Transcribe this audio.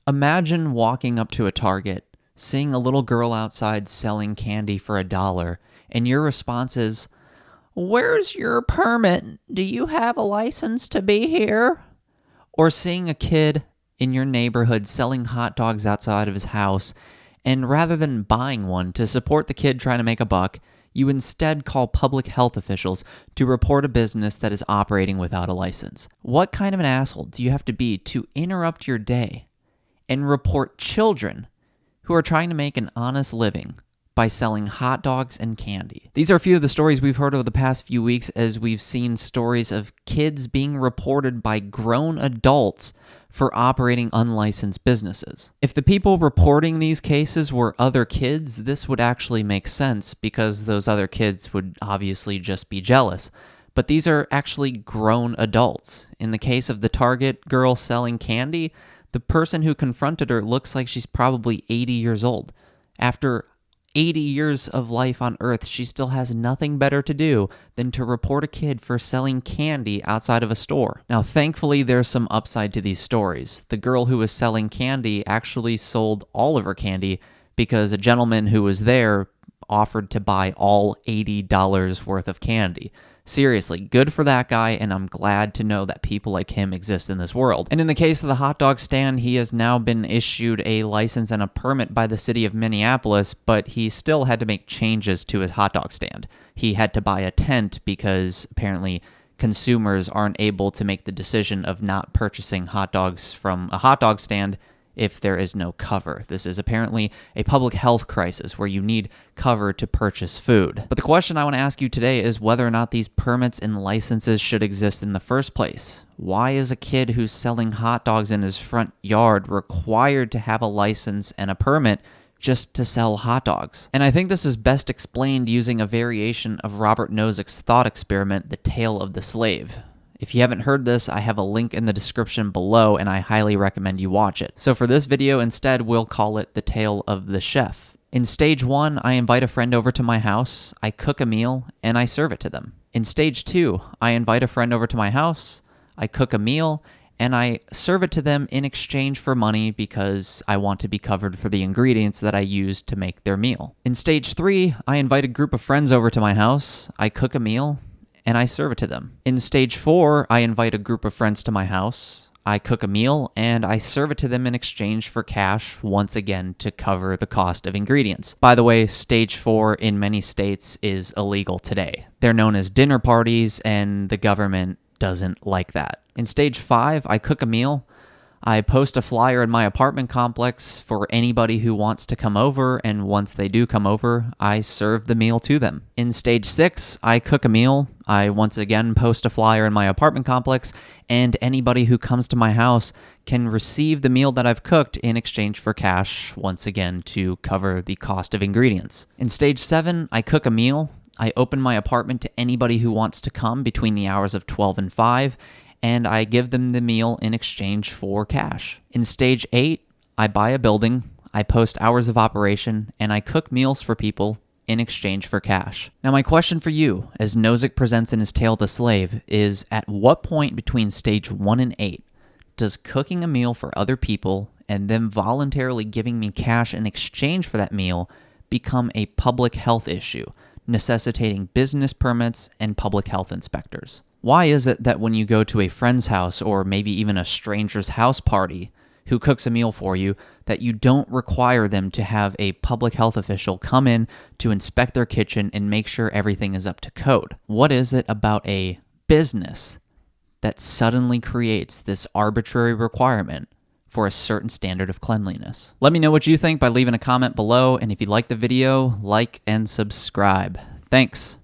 Imagine walking up to a Target, seeing a little girl outside selling candy for $1, and your response is, "Where's your permit? Do you have a license to be here?" Or seeing a kid in your neighborhood selling hot dogs outside of his house, and rather than buying one to support the kid trying to make a buck, you instead call public health officials to report a business that is operating without a license. What kind of an asshole do you have to be to interrupt your day and report children who are trying to make an honest living by selling hot dogs and candy? These are a few of the stories we've heard over the past few weeks as we've seen stories of kids being reported by grown adults for operating unlicensed businesses. If the people reporting these cases were other kids, this would actually make sense because those other kids would obviously just be jealous. But these are actually grown adults. In the case of the Target girl selling candy, the person who confronted her looks like she's probably 80 years old. After 80 years of life on Earth, she still has nothing better to do than to report a kid for selling candy outside of a store. Now, thankfully, there's some upside to these stories. The girl who was selling candy actually sold all of her candy because a gentleman who was there offered to buy all $80 worth of candy. Seriously, good for that guy, and I'm glad to know that people like him exist in this world. And in the case of the hot dog stand, he has now been issued a license and a permit by the city of Minneapolis, but he still had to make changes to his hot dog stand. He had to buy a tent because apparently consumers aren't able to make the decision of not purchasing hot dogs from a hot dog stand if there is no cover. This is apparently a public health crisis where you need cover to purchase food. But the question I want to ask you today is whether or not these permits and licenses should exist in the first place. Why is a kid who's selling hot dogs in his front yard required to have a license and a permit just to sell hot dogs? And I think this is best explained using a variation of Robert Nozick's thought experiment, The Tale of the Slave. If you haven't heard this, I have a link in the description below, and I highly recommend you watch it. So for this video, instead, we'll call it The Tale of the Chef. In stage 1, I invite a friend over to my house, I cook a meal, and I serve it to them. In stage 2, I invite a friend over to my house, I cook a meal, and I serve it to them in exchange for money because I want to be covered for the ingredients that I used to make their meal. In stage 3, I invite a group of friends over to my house, I cook a meal, and I serve it to them. In stage 4, I invite a group of friends to my house, I cook a meal, and I serve it to them in exchange for cash, once again to cover the cost of ingredients. By the way, stage 4 in many states is illegal today. They're known as dinner parties, and the government doesn't like that. In stage 5, I cook a meal, I post a flyer in my apartment complex for anybody who wants to come over, and once they do come over, I serve the meal to them. In stage 6, I cook a meal, I once again post a flyer in my apartment complex, and anybody who comes to my house can receive the meal that I've cooked in exchange for cash, once again to cover the cost of ingredients. In stage 7, I cook a meal, I open my apartment to anybody who wants to come between the hours of 12 and 5, and I give them the meal in exchange for cash. In stage 8, I buy a building, I post hours of operation, and I cook meals for people in exchange for cash. Now my question for you, as Nozick presents in his Tale of the Slave, is at what point between stage 1 and 8 does cooking a meal for other people and them voluntarily giving me cash in exchange for that meal become a public health issue, necessitating business permits and public health inspectors? Why is it that when you go to a friend's house or maybe even a stranger's house party who cooks a meal for you, that you don't require them to have a public health official come in to inspect their kitchen and make sure everything is up to code? What is it about a business that suddenly creates this arbitrary requirement for a certain standard of cleanliness? Let me know what you think by leaving a comment below, and if you like the video, like and subscribe. Thanks.